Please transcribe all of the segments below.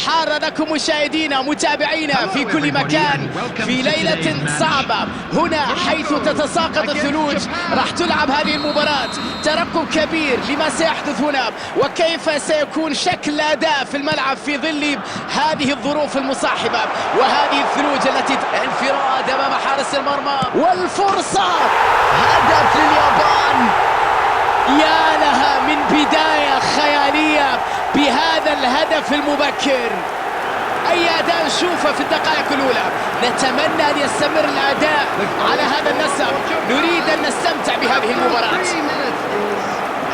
الحارة لكم مشاهدينا متابعينا في كل مكان في ليلة صعبة هنا حيث تتساقط الثلوج. راح تلعب هذه المباراة، ترقب كبير لما سيحدث هنا وكيف سيكون شكل الأداء في الملعب في ظل هذه الظروف المصاحبة وهذه الثلوج التي انفراد أمام حارس المرمى. والفرصة هدف لليابان، يا لها من بداية خيالية بهذا الهدف المبكر. أي أداء نشوفه في الدقائق الأولى، نتمنى أن يستمر الأداء على هذا النسق، نريد أن نستمتع بهذه المباراة.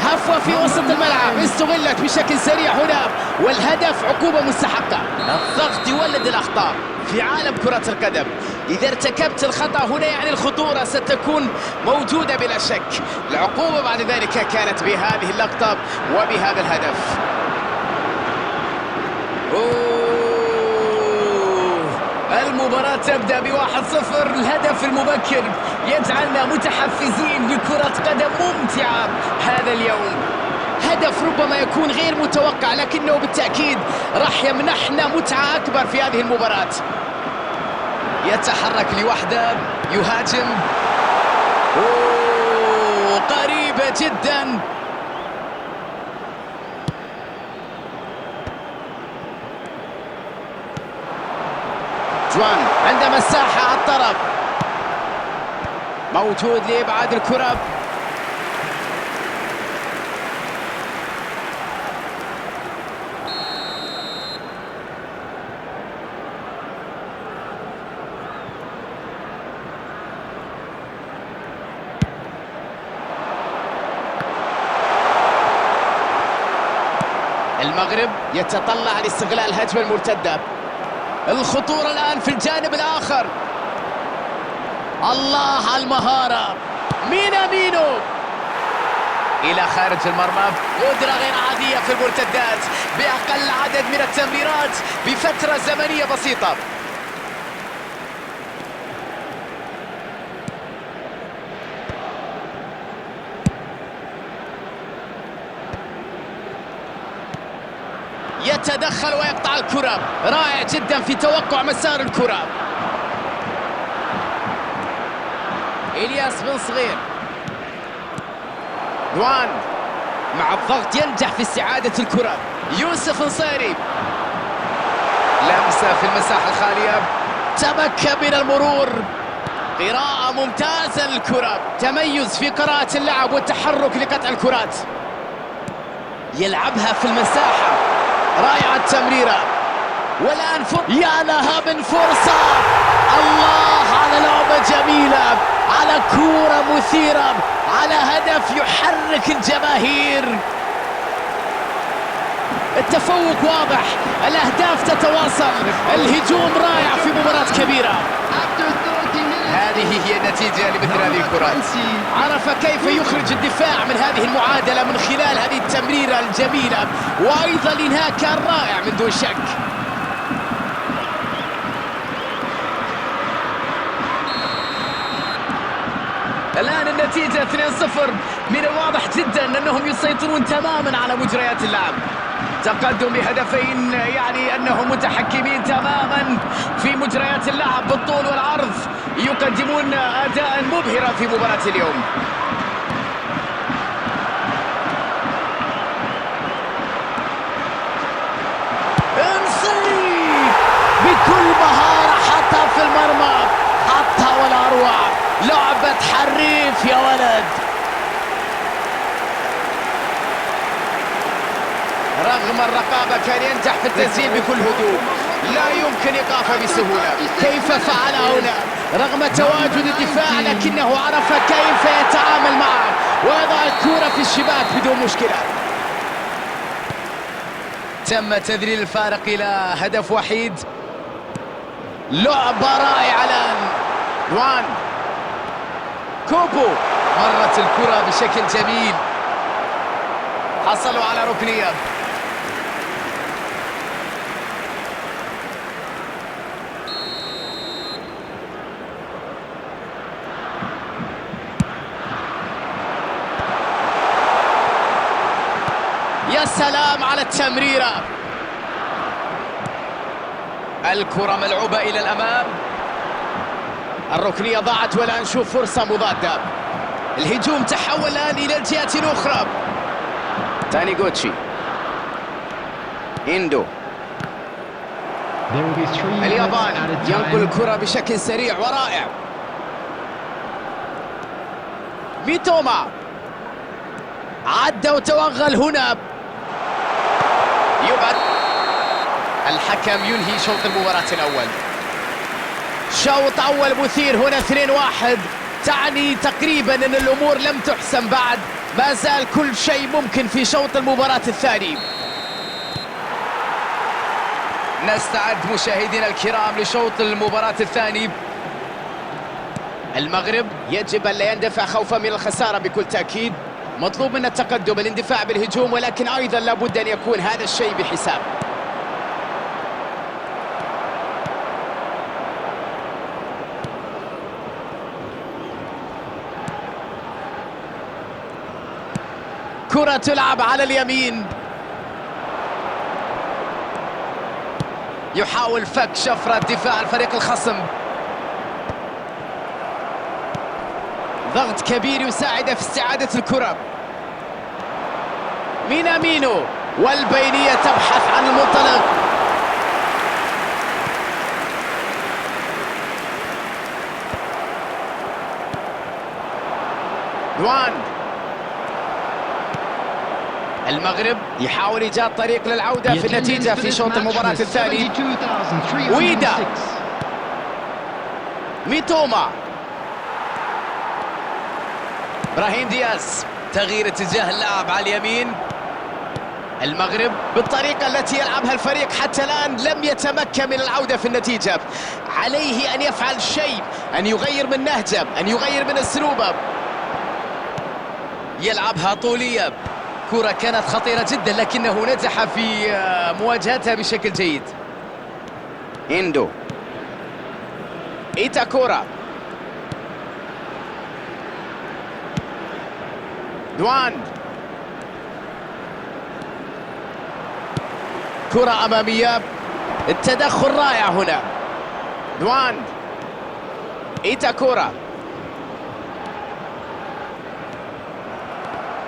هفوة في وسط الملعب استغلت بشكل سريع هنا والهدف عقوبة مستحقة. الضغط يولد الأخطاء في عالم كرة القدم، إذا ارتكبت الخطأ هنا يعني الخطورة ستكون موجودة بلا شك. العقوبة بعد ذلك كانت بهذه اللقطة وبهذا الهدف. المباراة تبدأ ب1-0. الهدف المبكر يجعلنا متحفزين لكرة قدم ممتعة هذا اليوم. هدف ربما يكون غير متوقع لكنه بالتأكيد راح يمنحنا متعة أكبر في هذه المباراة. يتحرك لوحده، يهاجم، قريبة جدا. جوان عنده مساحة على الطرف، موجود لإبعاد الكرة. المغرب يتطلع لاستغلال الهجمة المرتدة. الخطورة الآن في الجانب الآخر. الله على المهارة، مينامينو إلى خارج المرمى. قدرة غير عادية في المرتدات بأقل عدد من التمريرات بفترة زمنية بسيطة. يتدخل ويقطع الكرة، رائع جدا في توقع مسار الكرة. إلياس بن صغير، دوان مع الضغط ينجح في استعادة الكرة. يوسف نصيري، لمسة في المساحة الخالية، تمكن من المرور. قراءة ممتازة للكرة، تميز في قراءة اللعب والتحرك لقطع الكرات. يلعبها في المساحة، رائعة التمريرة. والآن يا لها من فرصة. الله على لعبة جميلة، على كورة مثيرة، على هدف يحرك الجماهير. التفوق واضح، الأهداف تتواصل، الهجوم رائع في مباراة كبيرة. هذه هي النتيجة لمثل هذه الكرات. عرف كيف يخرج الدفاع من هذه المعادلة من خلال هذه التمريرة الجميلة، وأيضا الإنهاء كان رائع من دون شك. الآن النتيجة 2-0. من الواضح جدا أنهم يسيطرون تماما على مجريات اللعب. تقدم بهدفين يعني أنهم متحكمين تماما في مجريات اللعب بالطول والعرض، يقدمون أداء مبهرا في مباراة اليوم. انصري بكل مهارة، حطها في المرمى، حطها ولا أروع. لعبة حريف يا ولد. رغم الرقابة كان ينجح في التسجيل بكل هدوء، لا يمكن إيقافه بسهولة. كيف فعل هنا رغم تواجد الدفاع، لكنه عرف كيف يتعامل معه ويضع الكرة في الشباك بدون مشكلة. تم تذليل الفارق إلى هدف وحيد. لعبة رائعة الآن. دوان، كوبو، مرت الكرة بشكل جميل، حصلوا على ركنية. يا سلام على التمريرة. الكرة ملعوبة إلى الأمام. الركنية ضاعت والآن نشوف فرصة مضادة. الهجوم تحول الآن إلى الجهة الأخرى. تانيغوتشي، إندو، اليابان ينقل الكرة بشكل سريع ورائع. ميتوما عدى وتوغل هنا. يبعد. الحكم ينهي شوط المباراة الأول. شوط أول مثير هنا 2-1، تعني تقريبا أن الأمور لم تحسم بعد، ما زال كل شيء ممكن في شوط المباراة الثاني. نستعد مشاهدينا الكرام لشوط المباراة الثاني. المغرب يجب أن لا يندفع خوفا من الخسارة بكل تأكيد. مطلوب من التقدم، الاندفاع بالهجوم، ولكن أيضا لابد أن يكون هذا الشيء بحساب. كرة تلعب على اليمين. يحاول فك شفرة دفاع الفريق الخصم. ضغط كبير يساعد في استعادة الكرة. مينامينو والبينية تبحث عن المنطلق. دوان. المغرب يحاول إيجاد طريق للعودة في النتيجة في شوط المباراة الثاني. ويدا، ميتوما، إبراهيم دياز، تغيير اتجاه اللعب على اليمين. المغرب بالطريقة التي يلعبها الفريق حتى الآن لم يتمكن من العودة في النتيجة. عليه أن يفعل شيء، أن يغير من نهجه، أن يغير من أسلوبه. يلعبها طولية. كرة كانت خطيرة جدا لكنه نجح في مواجهتها بشكل جيد. إندو، إيتاكورا، دوان، كرة أمامية، التدخل رائع هنا. دوان، إيتاكورا،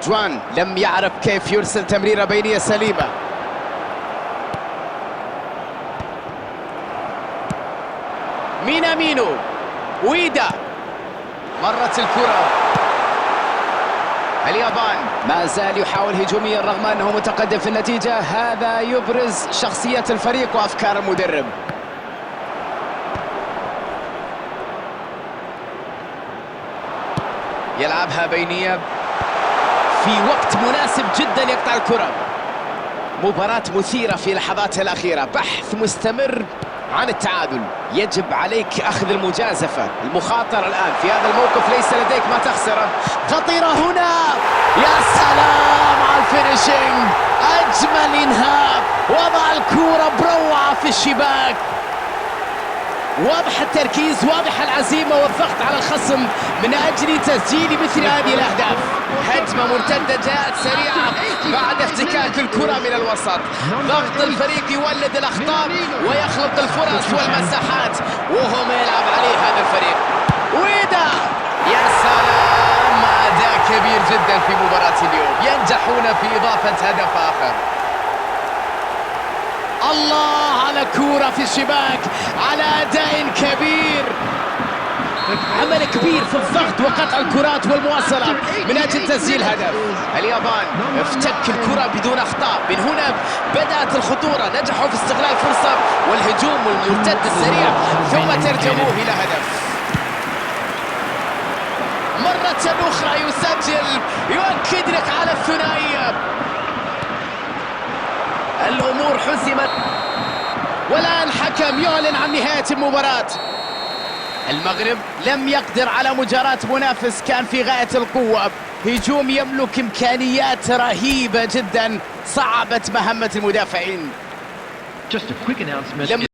جوان لم يعرف كيف يرسل تمريرة بينية سليمة. مينامينو، ويدا، مرت الكرة. اليابان ما زال يحاول هجوميا رغم أنه متقدم في النتيجة. هذا يبرز شخصية الفريق وأفكار المدرب. يلعبها بينية في وقت مناسب جدا، يقطع الكرة. مباراة مثيرة في لحظاتها الأخيرة، بحث مستمر عن التعادل. يجب عليك أخذ المجازفة، المخاطرة الآن في هذا الموقف، ليس لديك ما تخسره. خطيرة هنا، يا سلام على الفينيشينج، أجمل إنهاء، وضع الكرة بروعة في الشباك. واضح التركيز، واضح العزيمة والضغط على الخصم من أجل تسجيل مثل هذه الأهداف. هجمة مرتدة جاءت سريعة بعد افتكاك الكرة من الوسط. ضغط الفريق يولد الأخطاء ويخلق الفرص والمساحات، وهو ما يلعب عليه هذا الفريق. ويدا، يا سلام، أداء كبير جدا في مباراة اليوم. ينجحون في إضافة هدف آخر. الله على كرة في الشباك، على أداء كبير، عمل كبير في الضغط وقطع الكرات والمواصلة من أجل تسجيل هدف. اليابان افتك الكرة بدون أخطاء. من هنا بدأت الخطورة، نجحوا في استغلال الفرصة والهجوم والمرتد السريع ثم ترجموه إلى هدف. مرة أخرى يسجل، يؤكد لك على الثنائية. الأمور حسمت والآن الحكم يعلن عن نهاية المباراة. المغرب لم يقدر على مجاراة منافس كان في غاية القوة. هجوم يملك إمكانيات رهيبة جدا، صعبت مهمة المدافعين.